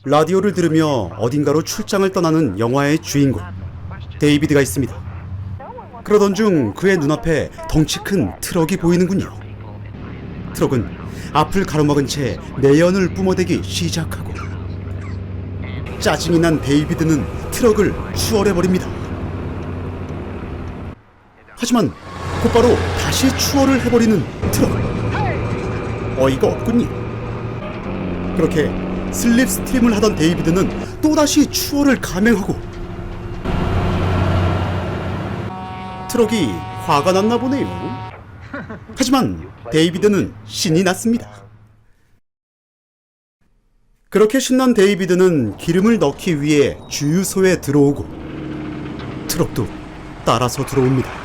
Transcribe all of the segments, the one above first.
라디오를 들으며 어딘가로 출장을 떠나는 영화의 주인공 데이비드가 있습니다. 그러던 중 그의 눈앞에 덩치 큰 트럭이 보이는군요. 트럭은 앞을 가로막은 채 내연을 뿜어대기 시작하고, 짜증이 난 데이비드는 트럭을 추월해버립니다. 하지만 곧바로 다시 추월을 해버리는 트럭. 어이가 없군요. 그렇게 슬립스트림을 하던 데이비드는 또다시 추월을 감행하고, 트럭이 화가 났나 보네요. 하지만 데이비드는 신이 났습니다. 그렇게 신난 데이비드는 기름을 넣기 위해 주유소에 들어오고, 트럭도 따라서 들어옵니다.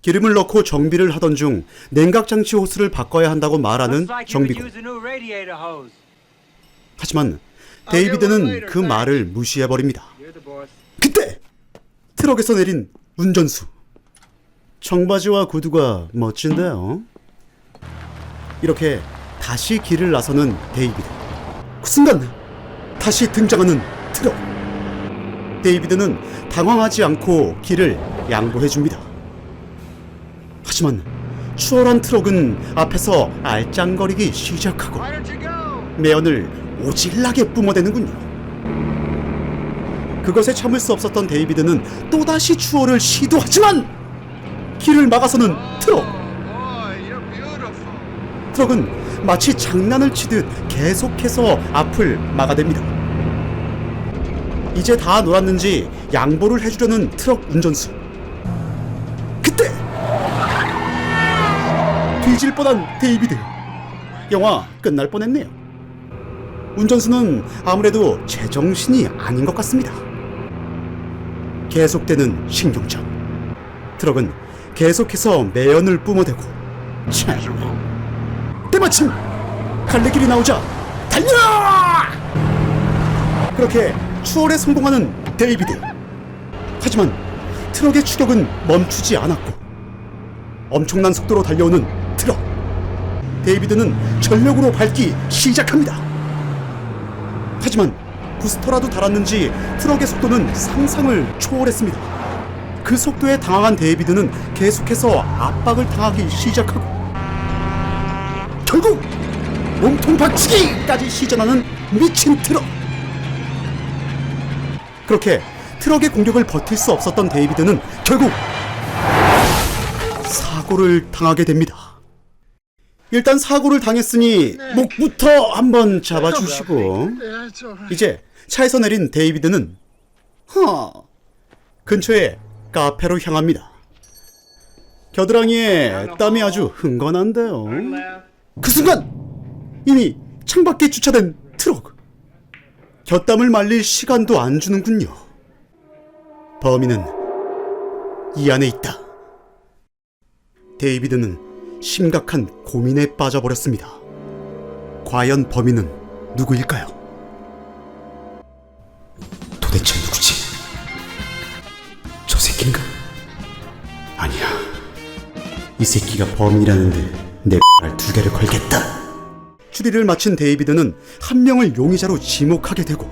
기름을 넣고 정비를 하던 중 냉각장치 호스를 바꿔야 한다고 말하는 정비공. 하지만 데이비드는 그 말을 무시해버립니다. 그때 트럭에서 내린 운전수. 청바지와 구두가 멋진데요. 이렇게 다시 길을 나서는 데이비드. 그 순간 다시 등장하는 트럭. 데이비드는 당황하지 않고 길을 양보해줍니다. 하지만 추월한 트럭은 앞에서 알짱거리기 시작하고 매연을 오질나게 뿜어대는군요. 그것에 참을 수 없었던 데이비드는 또다시 추월을 시도하지만 길을 막아서는 트럭. 트럭은 마치 장난을 치듯 계속해서 앞을 막아댑니다. 이제 다 놀았는지 양보를 해주려는 트럭 운전수. 그때 뒤질 뻔한 데이비드. 영화 끝날 뻔했네요. 운전수는 아무래도 제정신이 아닌 것 같습니다. 계속되는 신경전. 트럭은 계속해서 매연을 뿜어대고, 때마침 갈래길이 나오자 달려라! 그렇게 추월에 성공하는 데이비드. 하지만 트럭의 추격은 멈추지 않았고, 엄청난 속도로 달려오는 트럭. 데이비드는 전력으로 밟기 시작합니다. 하지만 부스터라도 달았는지 트럭의 속도는 상상을 초월했습니다. 그 속도에 당황한 데이비드는 계속해서 압박을 당하기 시작하고, 결국 몸통 박치기까지 시전하는 미친 트럭. 그렇게 트럭의 공격을 버틸 수 없었던 데이비드는 결국 사고를 당하게 됩니다. 일단 사고를 당했으니 목부터 한번 잡아주시고, 이제 차에서 내린 데이비드는 근처에 카페로 향합니다. 겨드랑이에 땀이 아주 흥건한데요. 그 순간 이미 창밖에 주차된 트럭. 곁땀을 말릴 시간도 안 주는군요. 범인은 이 안에 있다. 데이비드는 심각한 고민에 빠져버렸습니다. 과연 범인은 누구일까요? 도대체 누구지? 저 새끼인가? 아니야. 이 새끼가 범인이라는데 내 말 두 개를 걸겠다. 추리를 마친 데이비드는 한 명을 용의자로 지목하게 되고,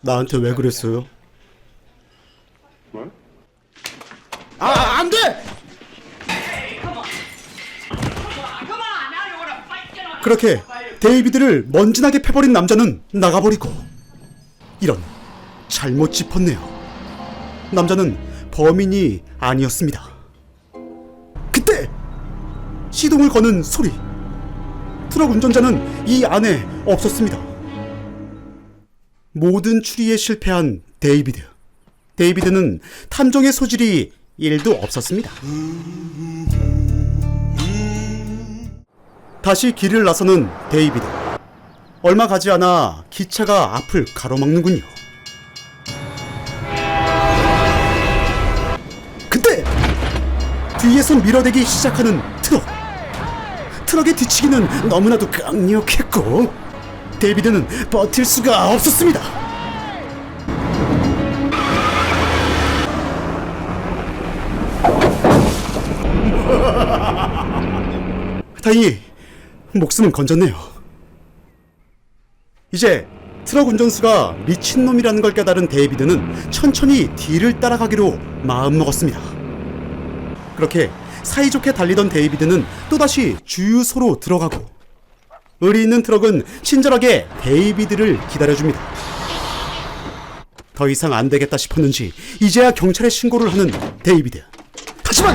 나한테 왜 그랬어요? 안 돼! 그렇게 데이비드를 먼지나게 패버린 남자는 나가버리고, 이런, 잘못 짚었네요. 남자는 범인이 아니었습니다. 그때 시동을 거는 소리. 트럭 운전자는 이 안에 없었습니다. 모든 추리에 실패한 데이비드. 데이비드는 탐정의 소질이 1도 없었습니다. 다시 길을 나서는 데이비드. 얼마 가지 않아 기차가 앞을 가로막는군요. 그때 뒤에서 밀어대기 시작하는 트럭. 트럭의 뒤치기는 너무나도 강력했고 데이비드는 버틸 수가 없었습니다. 다행히 목숨은 건졌네요. 이제 트럭 운전수가 미친놈이라는 걸 깨달은 데이비드는 천천히 뒤를 따라가기로 마음먹었습니다. 그렇게 사이좋게 달리던 데이비드는 또다시 주유소로 들어가고 의리 있는 트럭은 친절하게 데이비드를 기다려줍니다. 더 이상 안 되겠다 싶었는지 이제야 경찰에 신고를 하는 데이비드. 하지만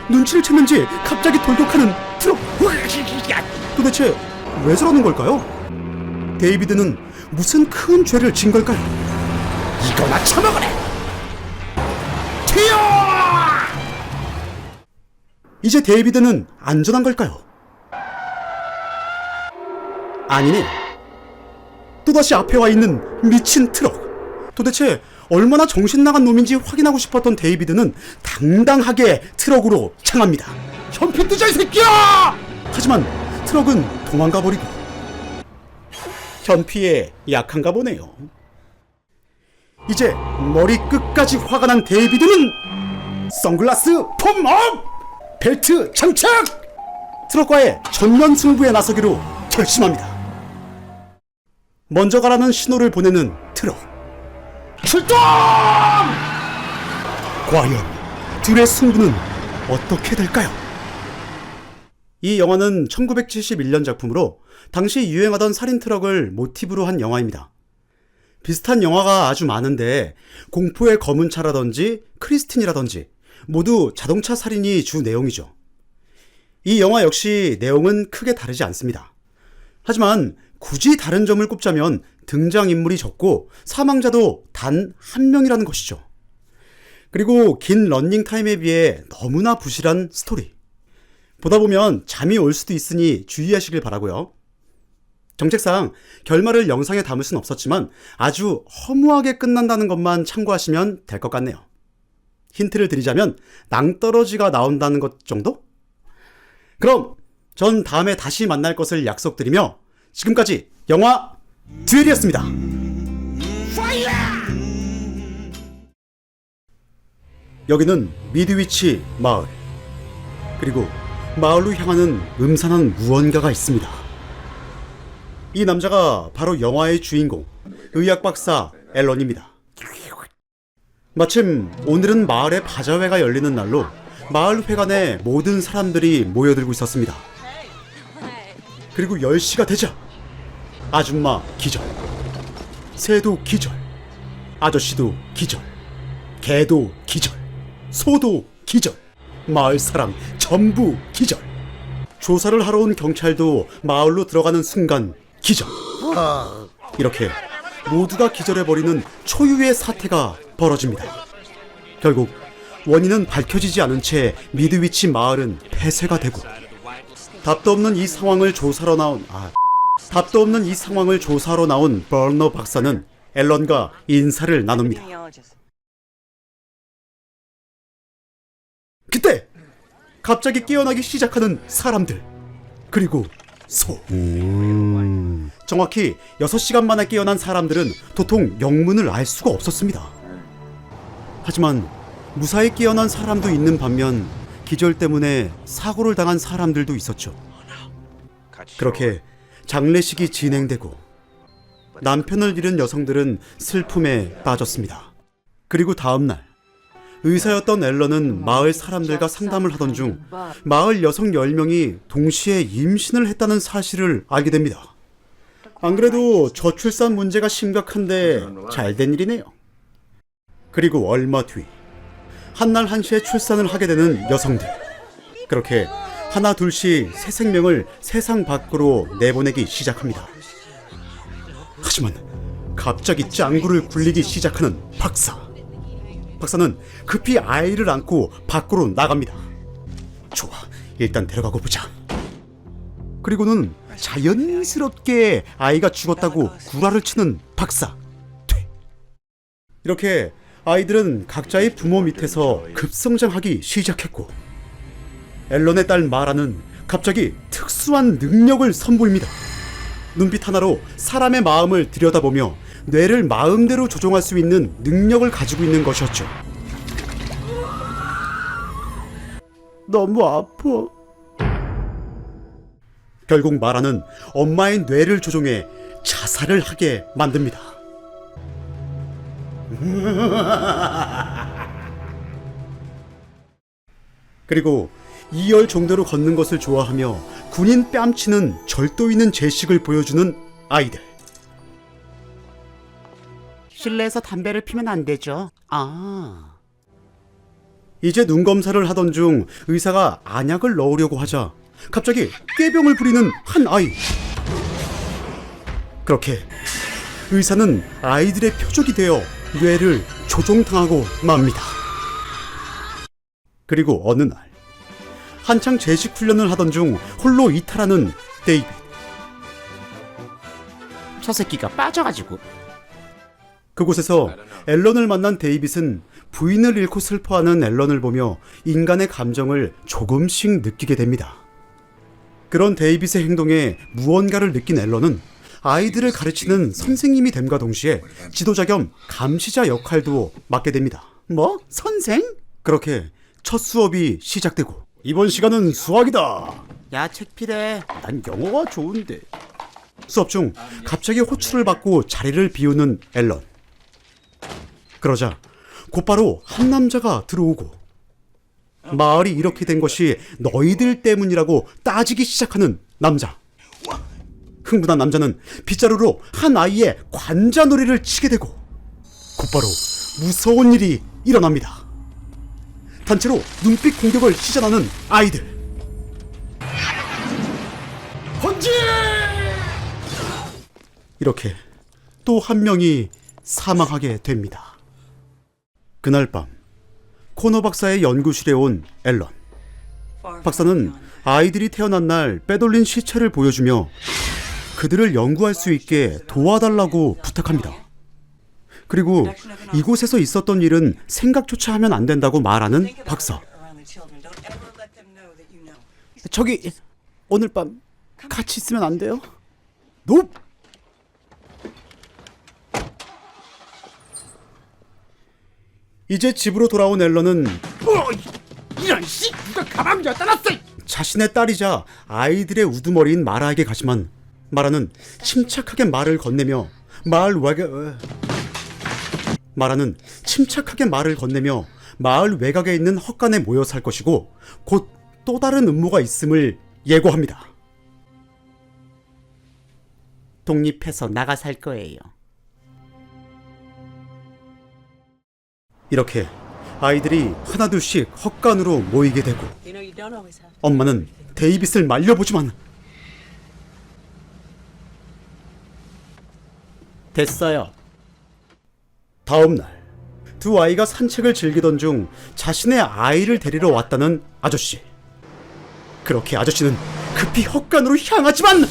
눈치를 챘는지 갑자기 돌격하는 트럭. 도대체 왜 저러는 걸까요? 데이비드는 무슨 큰 죄를 진 걸까요? 이거나 처먹으래! 튀어! 이제 데이비드는 안전한 걸까요? 아니네. 또다시 앞에 와 있는 미친 트럭. 도대체 얼마나 정신나간 놈인지 확인하고 싶었던 데이비드는 당당하게 트럭으로 향합니다. 현피 뜨자 이 새끼야! 하지만 트럭은 도망가 버리고 현피에 약한가 보네요. 이제 머리 끝까지 화가 난 데이비드는 선글라스 폼업! 벨트 장착! 트럭과의 전면 승부에 나서기로 결심합니다. 먼저 가라는 신호를 보내는 트럭. 출동! 과연 둘의 승부는 어떻게 될까요? 이 영화는 1971년 작품으로 당시 유행하던 살인 트럭을 모티브로 한 영화입니다. 비슷한 영화가 아주 많은데 공포의 검은 차라든지 크리스틴이라든지 모두 자동차 살인이 주 내용이죠. 이 영화 역시 내용은 크게 다르지 않습니다. 하지만 굳이 다른 점을 꼽자면 등장인물이 적고 사망자도 단 한 명이라는 것이죠. 그리고 긴 러닝타임에 비해 너무나 부실한 스토리. 보다 보면 잠이 올 수도 있으니 주의하시길 바라고요. 정책상 결말을 영상에 담을 순 없었지만 아주 허무하게 끝난다는 것만 참고하시면 될 것 같네요. 힌트를 드리자면 낭떠러지가 나온다는 것 정도? 그럼 전 다음에 다시 만날 것을 약속드리며 지금까지 영화 듀엘이었습니다. 여기는 미드위치 마을, 그리고 마을로 향하는 음산한 무언가가 있습니다. 이 남자가 바로 영화의 주인공, 의학 박사 앨런입니다. 마침 오늘은 마을의 바자회가 열리는 날로 마을 회관에 모든 사람들이 모여들고 있었습니다. 그리고 10시가 되자 아줌마 기절, 새도 기절, 아저씨도 기절, 개도 기절, 소도 기절, 마을 사람 전부 기절. 조사를 하러 온 경찰도 마을로 들어가는 순간 기절. 이렇게 모두가 기절해버리는 초유의 사태가 벌어집니다. 결국 원인은 밝혀지지 않은 채 미드위치 마을은 폐쇄가 되고 답도 없는 이 상황을 조사하러 나온 버너 박사는 앨런과 인사를 나눕니다. 그때 갑자기 깨어나기 시작하는 사람들, 그리고 소. 정확히 6시간 만에 깨어난 사람들은 도통 영문을 알 수가 없었습니다. 하지만 무사히 깨어난 사람도 있는 반면 기절 때문에 사고를 당한 사람들도 있었죠. 그렇게 장례식이 진행되고 남편을 잃은 여성들은 슬픔에 빠졌습니다. 그리고 다음날 의사였던 앨런은 마을 사람들과 상담을 하던 중 마을 여성 10명이 동시에 임신을 했다는 사실을 알게 됩니다. 안 그래도 저출산 문제가 심각한데 잘된 일이네요. 그리고 얼마 뒤 한날 한시에 출산을 하게 되는 여성들. 그렇게 하나 둘씩 새 생명을 세상 밖으로 내보내기 시작합니다. 하지만 갑자기 짱구를 굴리기 시작하는 박사. 박사는 급히 아이를 안고 밖으로 나갑니다. 좋아, 일단 데려가고 보자. 그리고는 자연스럽게 아이가 죽었다고 구라를 치는 박사. 이렇게 아이들은 각자의 부모 밑에서 급성장하기 시작했고 앨런의 딸 마라는 갑자기 특수한 능력을 선보입니다. 눈빛 하나로 사람의 마음을 들여다보며 뇌를 마음대로 조종할 수 있는 능력을 가지고 있는 것이었죠. 너무 아파. 결국 마라는 엄마의 뇌를 조종해 자살을 하게 만듭니다. 그리고 2열 정도로 걷는 것을 좋아하며 군인 뺨치는 절도 있는 제식을 보여주는 아이들. 실내에서 담배를 피면 안 되죠. 이제 눈 검사를 하던 중 의사가 안약을 넣으려고 하자 갑자기 꾀병을 부리는 한 아이. 그렇게 의사는 아이들의 표적이 되어 뇌를 조종당하고 맙니다. 그리고 어느 날 한창 제식 훈련을 하던 중 홀로 이탈하는 데이빗. 저 새끼가 빠져가지고. 그곳에서 앨런을 만난 데이빗은 부인을 잃고 슬퍼하는 앨런을 보며 인간의 감정을 조금씩 느끼게 됩니다. 그런 데이빗의 행동에 무언가를 느낀 앨런은 아이들을 가르치는 선생님이 됨과 동시에 지도자 겸 감시자 역할도 맡게 됩니다. 뭐? 선생? 그렇게 첫 수업이 시작되고, 이번 시간은 수학이다. 야, 책 필해. 난 영어가 좋은데. 수업 중 갑자기 호출을 받고 자리를 비우는 앨런. 그러자 곧바로 한 남자가 들어오고 마을이 이렇게 된 것이 너희들 때문이라고 따지기 시작하는 남자. 흥분한 남자는 빗자루로 한 아이의 관자놀이를 치게 되고 곧바로 무서운 일이 일어납니다. 단체로 눈빛 공격을 시전하는 아이들. 헌지! 이렇게 또 한 명이 사망하게 됩니다. 그날 밤 코너 박사의 연구실에 온 앨런. 박사는 아이들이 태어난 날 빼돌린 시체를 보여주며 그들을 연구할 수 있게 도와달라고 부탁합니다. 그리고 이곳에서 있었던 일은 생각조차 하면 안 된다고 말하는 박사. 저기 오늘 밤 같이 있으면 안 돼요? 노! 이제 집으로 돌아온 앨런은 이런 씨! 누가 가방 쥐어 떠났어! 자신의 딸이자 아이들의 우두머리인 마라에게 가지만 마라는 침착하게 말을 건네며 마을 외곽에 있는 헛간에 모여 살 것이고 곧 또 다른 음모가 있음을 예고합니다. 독립해서 나가 살 거예요. 이렇게 아이들이 하나둘씩 헛간으로 모이게 되고 엄마는 데이빗을 말려보지만 됐어요. 다음 날 두 아이가 산책을 즐기던 중 자신의 아이를 데리러 왔다는 아저씨. 그렇게 아저씨는 급히 헛간으로 향하지만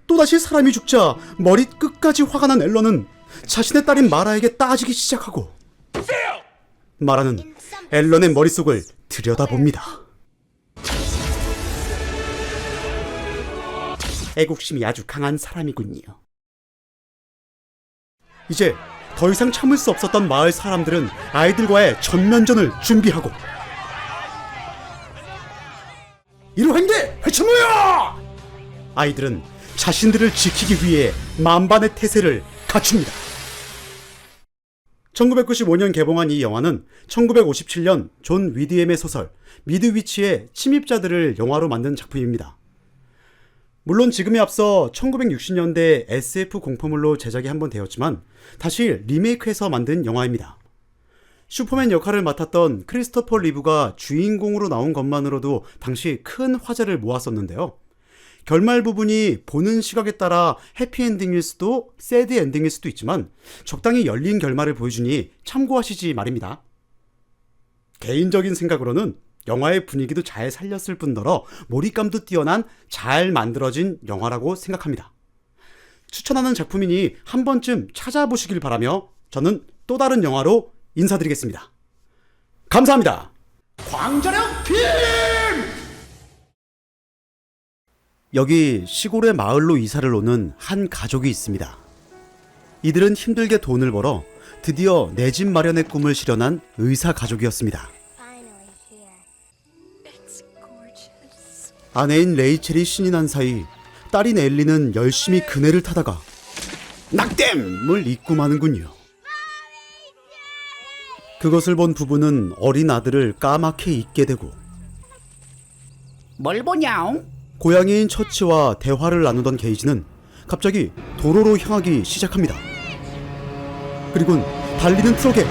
또다시 사람이 죽자 머리 끝까지 화가 난 앨런은 자신의 딸인 마라에게 따지기 시작하고 마라는 앨런의 머릿속을 들여다봅니다. 애국심이 아주 강한 사람이군요. 이제 더 이상 참을 수 없었던 마을 사람들은 아이들과의 전면전을 준비하고 일호행대 회쳐 모여! 아이들은 자신들을 지키기 위해 만반의 태세를 갖춥니다. 1995년 개봉한 이 영화는 1957년 존 위디엠의 소설 미드위치의 침입자들을 영화로 만든 작품입니다. 물론 지금에 앞서 1960년대 SF 공포물로 제작이 한번 되었지만 다시 리메이크해서 만든 영화입니다. 슈퍼맨 역할을 맡았던 크리스토퍼 리브가 주인공으로 나온 것만으로도 당시 큰 화제를 모았었는데요. 결말 부분이 보는 시각에 따라 해피엔딩일 수도 새드 엔딩일 수도 있지만 적당히 열린 결말을 보여주니 참고하시지 말입니다. 개인적인 생각으로는 영화의 분위기도 잘 살렸을 뿐더러 몰입감도 뛰어난 잘 만들어진 영화라고 생각합니다. 추천하는 작품이니 한 번쯤 찾아보시길 바라며 저는 또 다른 영화로 인사드리겠습니다. 감사합니다. 광자령 팀! 여기 시골의 마을로 이사를 오는 한 가족이 있습니다. 이들은 힘들게 돈을 벌어 드디어 내 집 마련의 꿈을 실현한 의사 가족이었습니다. 아내인 레이첼이 신이 난 사이 딸인 엘리는 열심히 그네를 타다가 낙댐을 잊고 마는군요. 그것을 본 부부는 어린 아들을 까맣게 잊게 되고 뭘 보냐옹? 고양이인 처치와 대화를 나누던 게이지는 갑자기 도로로 향하기 시작합니다. 그리곤 달리는 트럭에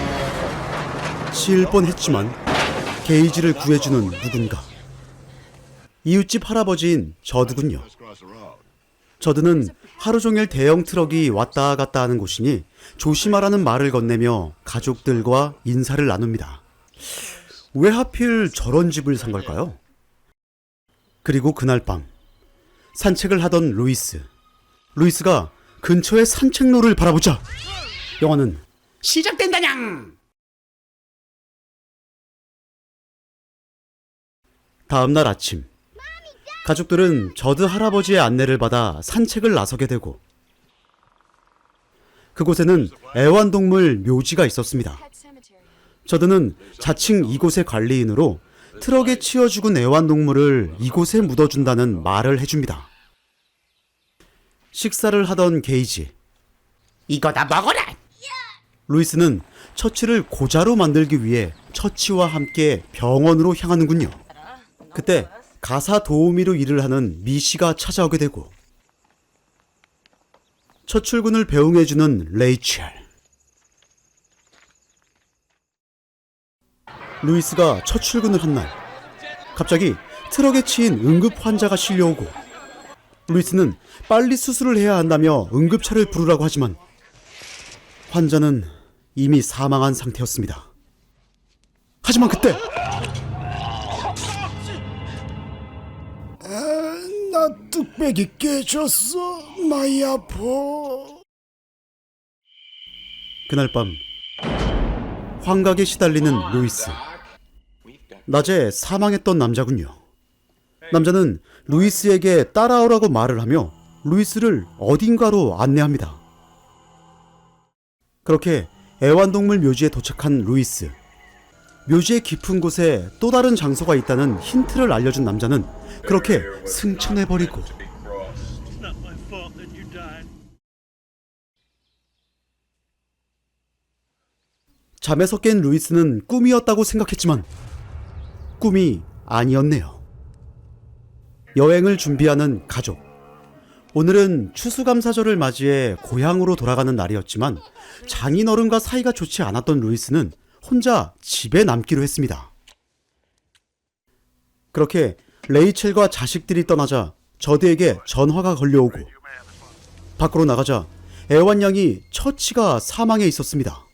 치일 뻔했지만 게이지를 구해주는 누군가. 이웃집 할아버지인 저드군요. 저드는 하루 종일 대형 트럭이 왔다 갔다 하는 곳이니 조심하라는 말을 건네며 가족들과 인사를 나눕니다. 왜 하필 저런 집을 산 걸까요? 그리고 그날 밤 산책을 하던 루이스가 근처의 산책로를 바라보자 영화는 시작된다냥! 다음날 아침 가족들은 저드 할아버지의 안내를 받아 산책을 나서게 되고 그곳에는 애완동물 묘지가 있었습니다. 저드는 자칭 이곳의 관리인으로 트럭에 치여 죽은 애완동물을 이곳에 묻어준다는 말을 해줍니다. 식사를 하던 게이지, 이거 다 먹어라! 루이스는 처치를 고자로 만들기 위해 처치와 함께 병원으로 향하는군요. 그때 가사 도우미로 일을 하는 미시가 찾아오게 되고 첫 출근을 배웅해주는 레이첼. 루이스가 첫 출근을 한 날 갑자기 트럭에 치인 응급 환자가 실려오고 루이스는 빨리 수술을 해야 한다며 응급차를 부르라고 하지만 환자는 이미 사망한 상태였습니다. 하지만 그때 나 뚝배기 깨졌어. 많이 아파. 그날 밤 환각에 시달리는 루이스. 낮에 사망했던 남자군요. 남자는 루이스에게 따라오라고 말을 하며 루이스를 어딘가로 안내합니다. 그렇게 애완동물 묘지에 도착한 루이스. 묘지의 깊은 곳에 또 다른 장소가 있다는 힌트를 알려준 남자는 그렇게 승천해버리고 잠에서 깬 루이스는 꿈이었다고 생각했지만 꿈이 아니었네요. 여행을 준비하는 가족. 오늘은 추수감사절을 맞이해 고향으로 돌아가는 날이었지만 장인어른과 사이가 좋지 않았던 루이스는 혼자 집에 남기로 했습니다. 그렇게 레이첼과 자식들이 떠나자 저드에게 전화가 걸려오고 밖으로 나가자 애완양이 처치가 사망해 있었습니다.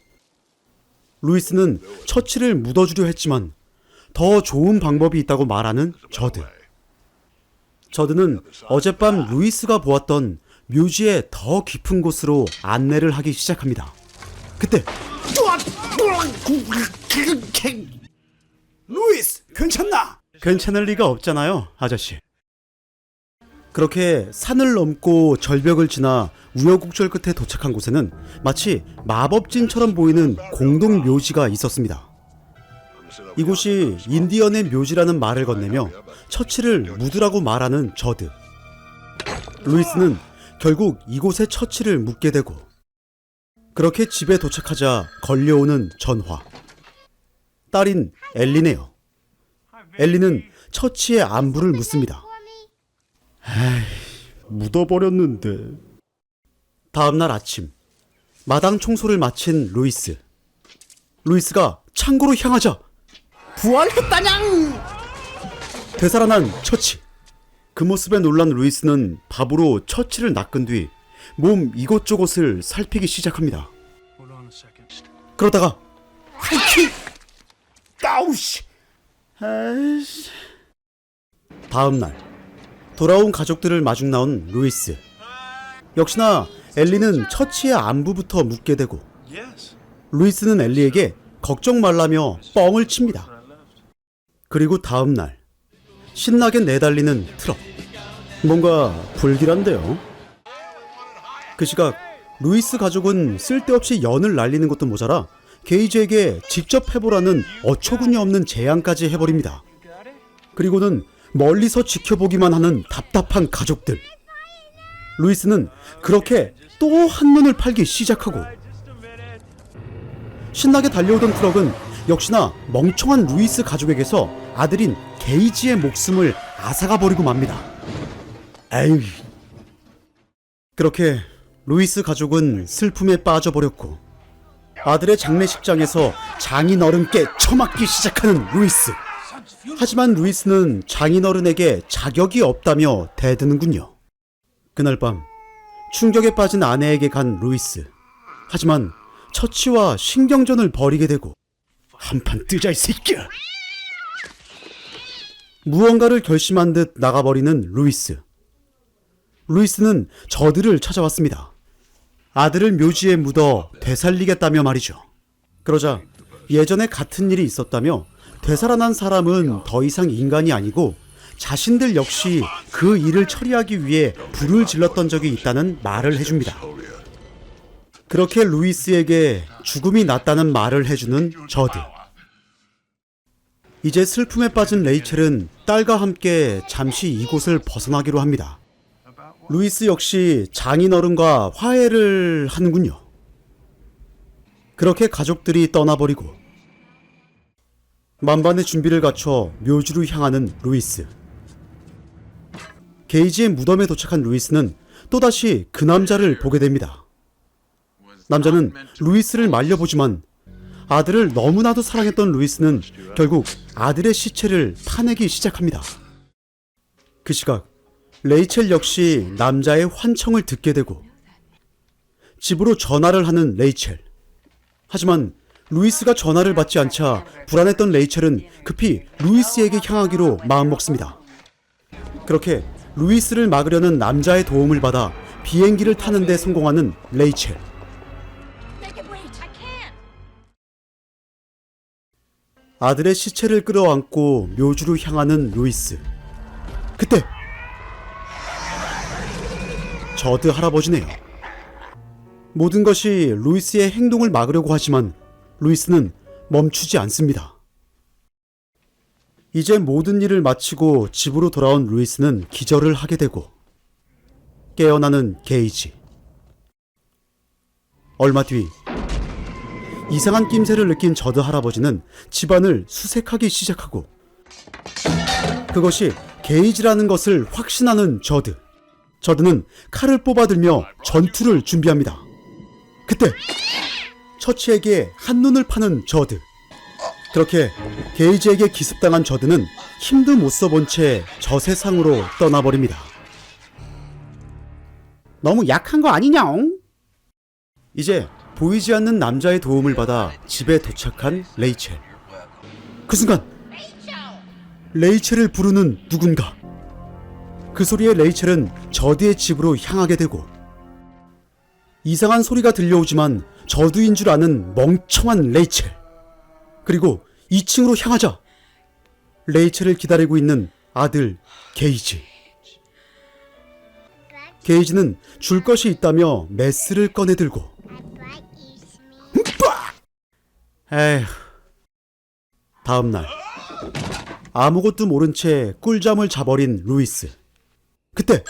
루이스는 처치를 묻어주려 했지만 더 좋은 방법이 있다고 말하는 저드. 저드는 어젯밤 루이스가 보았던 묘지의 더 깊은 곳으로 안내를 하기 시작합니다. 그때 루이스, 괜찮나? 괜찮을 리가 없잖아요, 아저씨. 그렇게 산을 넘고 절벽을 지나 우여곡절 끝에 도착한 곳에는 마치 마법진처럼 보이는 공동 묘지가 있었습니다. 이곳이 인디언의 묘지라는 말을 건네며 처치를 묻으라고 말하는 저드. 루이스는 결국 이곳에 처치를 묻게 되고 그렇게 집에 도착하자 걸려오는 전화. 딸인 엘리네요. 엘리는 처치의 안부를 묻습니다. 에이, 묻어버렸는데. 다음날 아침 마당 청소를 마친 루이스가 창고로 향하자 부활했다냥! 되살아난 처치. 그 모습에 놀란 루이스는 밥으로 처치를 낚은 뒤 몸 이곳저곳을 살피기 시작합니다. 그러다가 하이킹! 아우씨! 에이씨. 다음날 돌아온 가족들을 마중 나온 루이스. 역시나 엘리는 처치의 안부부터 묻게 되고 루이스는 엘리에게 걱정 말라며 뻥을 칩니다. 그리고 다음날 신나게 내달리는 트럭. 뭔가 불길한데요. 그 시각 루이스 가족은 쓸데없이 연을 날리는 것도 모자라 게이지에게 직접 해보라는 어처구니 없는 제안까지 해버립니다. 그리고는 멀리서 지켜보기만 하는 답답한 가족들. 루이스는 그렇게 또 한눈을 팔기 시작하고, 신나게 달려오던 트럭은 역시나 멍청한 루이스 가족에게서 아들인 게이지의 목숨을 앗아가 버리고 맙니다. 에이. 그렇게 루이스 가족은 슬픔에 빠져버렸고, 아들의 장례식장에서 장인어른께 처맞기 시작하는 루이스. 하지만 루이스는 장인어른에게 자격이 없다며 대드는군요. 그날 밤 충격에 빠진 아내에게 간 루이스. 하지만 처치와 신경전을 벌이게 되고, 한판 뜨자 이 새끼야. 무언가를 결심한 듯 나가버리는 루이스. 루이스는 저들을 찾아왔습니다. 아들을 묘지에 묻어 되살리겠다며 말이죠. 그러자 예전에 같은 일이 있었다며 되살아난 사람은 더 이상 인간이 아니고 자신들 역시 그 일을 처리하기 위해 불을 질렀던 적이 있다는 말을 해줍니다. 그렇게 루이스에게 죽음이 낫다는 말을 해주는 저드. 이제 슬픔에 빠진 레이첼은 딸과 함께 잠시 이곳을 벗어나기로 합니다. 루이스 역시 장인어른과 화해를 하는군요. 그렇게 가족들이 떠나버리고 만반의 준비를 갖춰 묘지로 향하는 루이스. 게이지의 무덤에 도착한 루이스는 또다시 그 남자를 보게 됩니다. 남자는 루이스를 말려보지만 아들을 너무나도 사랑했던 루이스는 결국 아들의 시체를 파내기 시작합니다. 그 시각 레이첼 역시 남자의 환청을 듣게 되고 집으로 전화를 하는 레이첼. 하지만 루이스가 전화를 받지 않자 불안했던 레이첼은 급히 루이스에게 향하기로 마음먹습니다. 그렇게 루이스를 막으려는 남자의 도움을 받아 비행기를 타는 데 성공하는 레이첼. 아들의 시체를 끌어안고 묘지로 향하는 루이스. 그때 저드 할아버지네요. 모든 것이 루이스의 행동을 막으려고 하지만 루이스는 멈추지 않습니다. 이제 모든 일을 마치고 집으로 돌아온 루이스는 기절을 하게 되고 깨어나는 게이지. 얼마 뒤 이상한 낌새를 느낀 저드 할아버지는 집안을 수색하기 시작하고, 그것이 게이지라는 것을 확신하는 저드. 저드는 칼을 뽑아들며 전투를 준비합니다. 그때 처치에게 한눈을 파는 저드. 그렇게 게이지에게 기습당한 저드는 힘도 못 써본 채 저 세상으로 떠나버립니다. 너무 약한 거 아니냐옹? 이제 보이지 않는 남자의 도움을 받아 집에 도착한 레이첼. 그 순간 레이첼을 부르는 누군가. 그 소리에 레이첼은 저드의 집으로 향하게 되고, 이상한 소리가 들려오지만 저드인 줄 아는 멍청한 레이첼. 그리고 2층으로 향하자 레이첼을 기다리고 있는 아들 게이지. 게이지는 줄 것이 있다며 메스를 꺼내들고, 에휴. 다음날 아무것도 모른 채 꿀잠을 자버린 루이스. 그때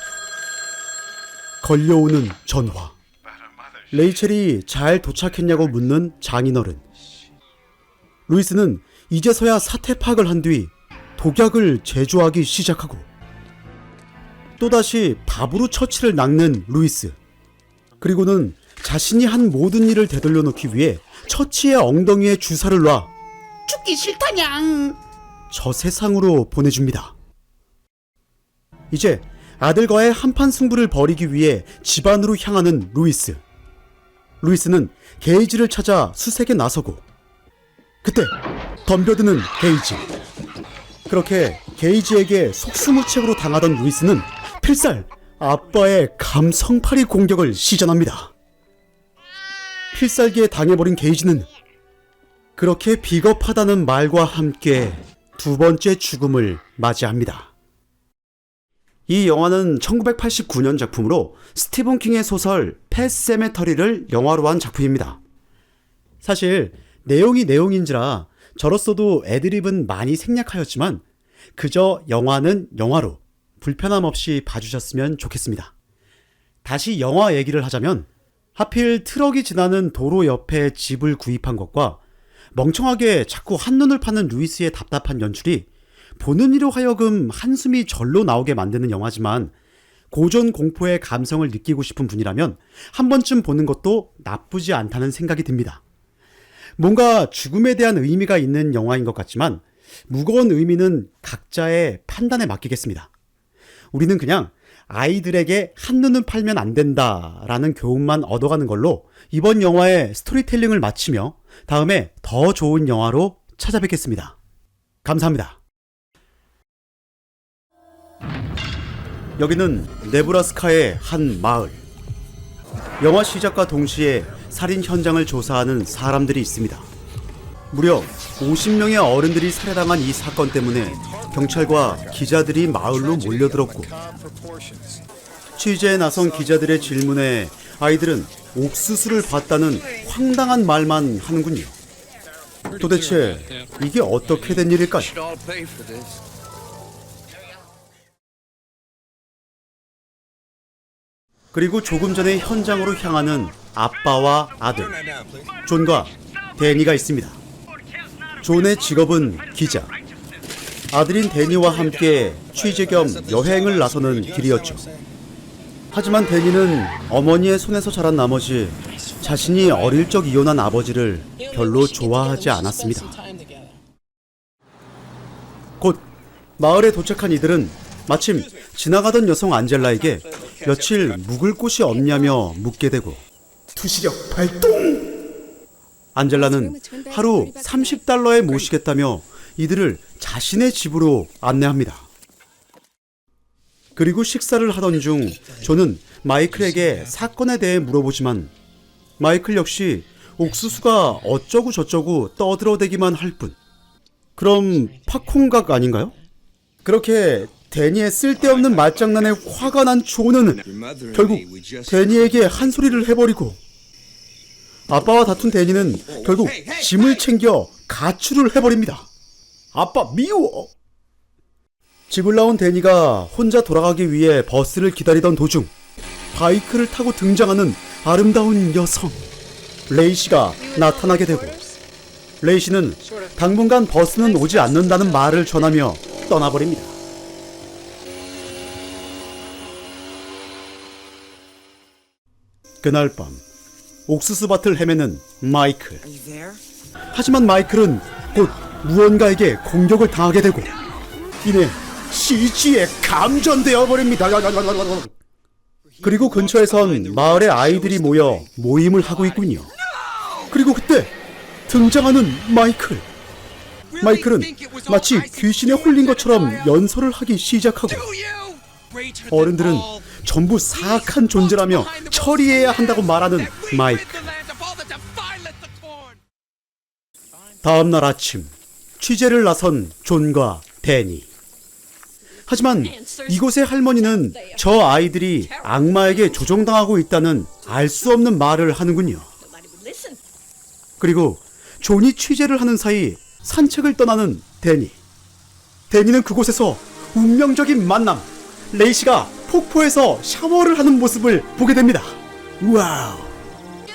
걸려오는 전화. 레이첼이 잘 도착했냐고 묻는 장인어른. 루이스는 이제서야 사태 파악을 한 뒤 독약을 제조하기 시작하고, 또다시 밥으로 처치를 낚는 루이스. 그리고는 자신이 한 모든 일을 되돌려 놓기 위해 처치의 엉덩이에 주사를 놔 죽기 싫다냥. 저 세상으로 보내줍니다. 이제 아들과의 한판 승부를 벌이기 위해 집안으로 향하는 루이스. 루이스는 게이지를 찾아 수색에 나서고, 그때 덤벼드는 게이지. 그렇게 게이지에게 속수무책으로 당하던 루이스는 필살 아빠의 감성팔이 공격을 시전합니다. 필살기에 당해버린 게이지는 그렇게 비겁하다는 말과 함께 두 번째 죽음을 맞이합니다. 이 영화는 1989년 작품으로 스티븐 킹의 소설 펫 세메터리를 영화로 한 작품입니다. 사실 내용이 내용인지라 저로서도 애드립은 많이 생략하였지만 그저 영화는 영화로 불편함 없이 봐주셨으면 좋겠습니다. 다시 영화 얘기를 하자면 하필 트럭이 지나는 도로 옆에 집을 구입한 것과 멍청하게 자꾸 한눈을 파는 루이스의 답답한 연출이 보는 이로 하여금 한숨이 절로 나오게 만드는 영화지만 고전 공포의 감성을 느끼고 싶은 분이라면 한 번쯤 보는 것도 나쁘지 않다는 생각이 듭니다. 뭔가 죽음에 대한 의미가 있는 영화인 것 같지만 무거운 의미는 각자의 판단에 맡기겠습니다. 우리는 그냥 아이들에게 한눈은 팔면 안 된다라는 교훈만 얻어가는 걸로 이번 영화의 스토리텔링을 마치며 다음에 더 좋은 영화로 찾아뵙겠습니다. 감사합니다. 여기는 네브라스카의 한 마을. 영화 시작과 동시에 살인 현장을 조사하는 사람들이 있습니다. 무려 50명의 어른들이 살해당한 이 사건 때문에 경찰과 기자들이 마을로 몰려들었고 취재에 나선 기자들의 질문에 아이들은 옥수수를 봤다는 황당한 말만 하는군요. 도대체 이게 어떻게 된 일일까요? 그리고 조금 전에 현장으로 향하는 아빠와 아들 존과 데니가 있습니다. 존의 직업은 기자, 아들인 데니와 함께 취재 겸 여행을 나서는 길이었죠. 하지만 데니는 어머니의 손에서 자란 나머지 자신이 어릴 적 이혼한 아버지를 별로 좋아하지 않았습니다. 곧 마을에 도착한 이들은 마침 지나가던 여성 안젤라에게 며칠 묵을 곳이 없냐며 묻게 되고 투시력 발동! 안젤라는 하루 30달러에 모시겠다며 이들을 자신의 집으로 안내합니다. 그리고 식사를 하던 중 존은 마이클에게 사건에 대해 물어보지만 마이클 역시 옥수수가 어쩌고 저쩌고 떠들어대기만 할 뿐. 그럼 팝콘각 아닌가요? 그렇게 데니의 쓸데없는 말장난에 화가 난 존은 결국 데니에게 한 소리를 해버리고 아빠와 다툰 데니는 결국 짐을 챙겨 가출을 해버립니다. 아빠 미워! 집을 나온 데니가 혼자 돌아가기 위해 버스를 기다리던 도중 바이크를 타고 등장하는 아름다운 여성 레이시가 나타나게 되고 레이시는 당분간 버스는 오지 않는다는 말을 전하며 떠나버립니다. 그날 밤 옥수수밭을 헤매는 마이클. 하지만 마이클은 곧 무언가에게 공격을 당하게 되고 이내 CG에 감전되어 버립니다. 그리고 근처에선 마을의 아이들이 모여 모임을 하고 있군요. 그리고 그때 등장하는 마이클. 마이클은 마치 귀신에 홀린 것처럼 연설을 하기 시작하고 어른들은 전부 사악한 존재라며 처리해야 한다고 말하는 마이클. 다음날 아침 취재를 나선 존과 데니. 하지만 이곳의 할머니는 저 아이들이 악마에게 조종당하고 있다는 알 수 없는 말을 하는군요. 그리고 존이 취재를 하는 사이 산책을 떠나는 데니. 데니는 그곳에서 운명적인 만남, 레이시가 폭포에서 샤워를 하는 모습을 보게 됩니다. 와우,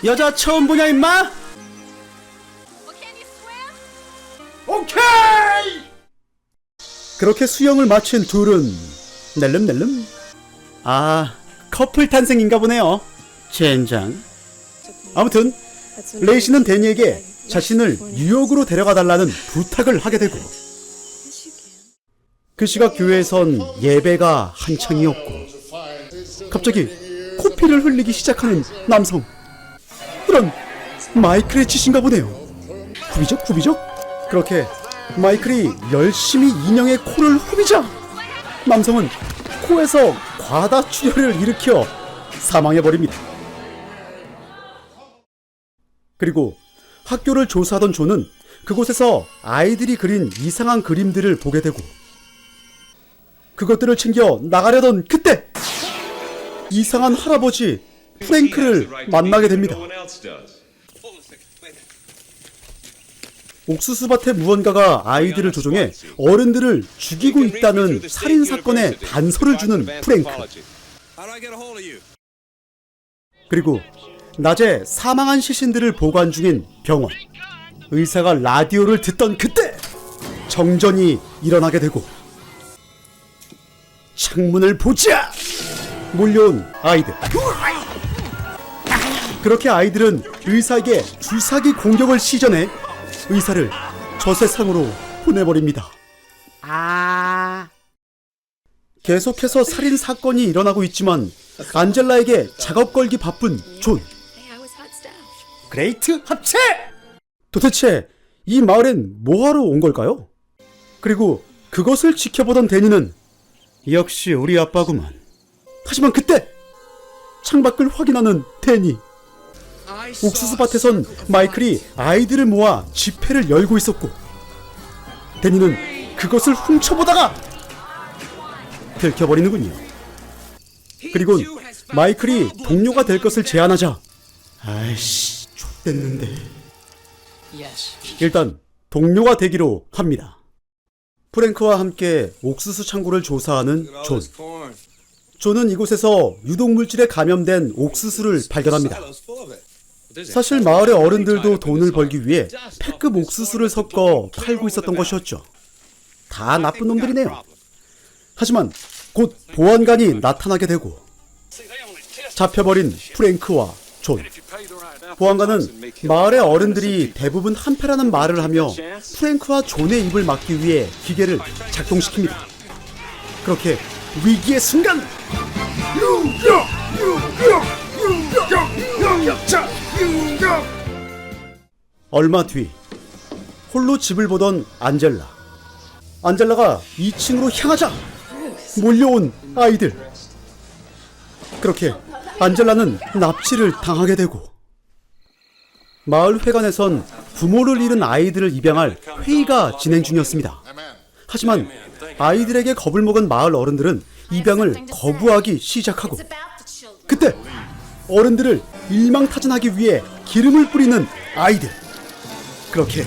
여자 처음 보냐 임마? 오케이! 그렇게 수영을 마친 둘은 낼름낼름. 아, 커플 탄생인가 보네요. 젠장. 아무튼 레이시는 데니에게 자신을 뉴욕으로 데려가 달라는 부탁을 하게 되고 그 시각 교회에선 예배가 한창이었고 갑자기 코피를 흘리기 시작하는 남성. 이런, 마이클의 짓인가 보네요. 후비적? 그렇게 마이클이 열심히 인형의 코를 후비자 남성은 코에서 과다출혈을 일으켜 사망해버립니다. 그리고 학교를 조사하던 존은 그곳에서 아이들이 그린 이상한 그림들을 보게 되고 그것들을 챙겨 나가려던 그때 이상한 할아버지 프랭크를 만나게 됩니다. 옥수수밭의 무언가가 아이들을 조종해 어른들을 죽이고 있다는 살인사건의 단서를 주는 프랭크. 그리고 낮에 사망한 시신들을 보관 중인 병원. 의사가 라디오를 듣던 그때 정전이 일어나게 되고 창문을 보자! 몰려온 아이들. 그렇게 아이들은 의사에게 주사기 공격을 시전해 의사를 저세상으로 보내버립니다. 계속해서 살인사건이 일어나고 있지만 안젤라에게 작업 걸기 바쁜 존. 그레이트 합체! 도대체 이 마을엔 뭐하러 온 걸까요? 그리고 그것을 지켜보던 데니는 역시 우리 아빠구만. 하지만 그때 창밖을 확인하는 데니. 옥수수밭에선 마이클이 아이들을 모아 집회를 열고 있었고 데니는 그것을 훔쳐보다가 들켜버리는군요. 그리곤 마이클이 동료가 될 것을 제안하자 아이씨 좆됐는데 일단 동료가 되기로 합니다. 프랭크와 함께 옥수수 창고를 조사하는 존. 존은 이곳에서 유독물질에 감염된 옥수수를 발견합니다. 사실 마을의 어른들도 돈을 벌기 위해 패급 옥수수를 섞어 팔고 있었던 것이었죠. 다 나쁜 놈들이네요. 하지만 곧 보안관이 나타나게 되고 잡혀버린 프랭크와 존. 보안관은 마을의 어른들이 대부분 한패라는 말을 하며 프랭크와 존의 입을 막기 위해 기계를 작동시킵니다. 그렇게 위기의 순간 얼마 뒤 홀로 집을 보던 안젤라가 2층으로 향하자 몰려온 아이들. 그렇게 안젤라는 납치를 당하게 되고 마을 회관에선 부모를 잃은 아이들을 입양할 회의가 진행 중이었습니다. 하지만 아이들에게 겁을 먹은 마을 어른들은 입양을 거부하기 시작하고 그때 어른들을 일망타진하기 위해 기름을 뿌리는 아이들. 그렇게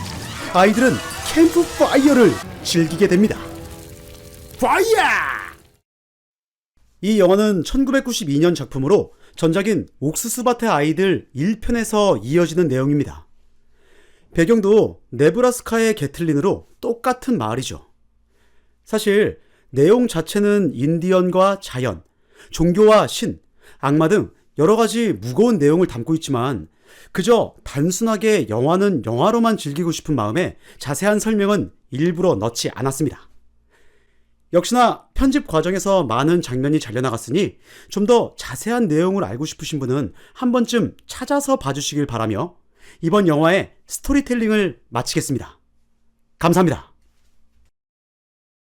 아이들은 캠프파이어를 즐기게 됩니다. 파이어! 이 영화는 1992년 작품으로 전작인 옥수수밭의 아이들 1편에서 이어지는 내용입니다. 배경도 네브라스카의 게틀린으로 똑같은 마을이죠. 사실 내용 자체는 인디언과 자연, 종교와 신, 악마 등 여러 가지 무거운 내용을 담고 있지만 그저 단순하게 영화는 영화로만 즐기고 싶은 마음에 자세한 설명은 일부러 넣지 않았습니다. 역시나 편집 과정에서 많은 장면이 잘려나갔으니 좀 더 자세한 내용을 알고 싶으신 분은 한 번쯤 찾아서 봐주시길 바라며 이번 영화의 스토리텔링을 마치겠습니다. 감사합니다.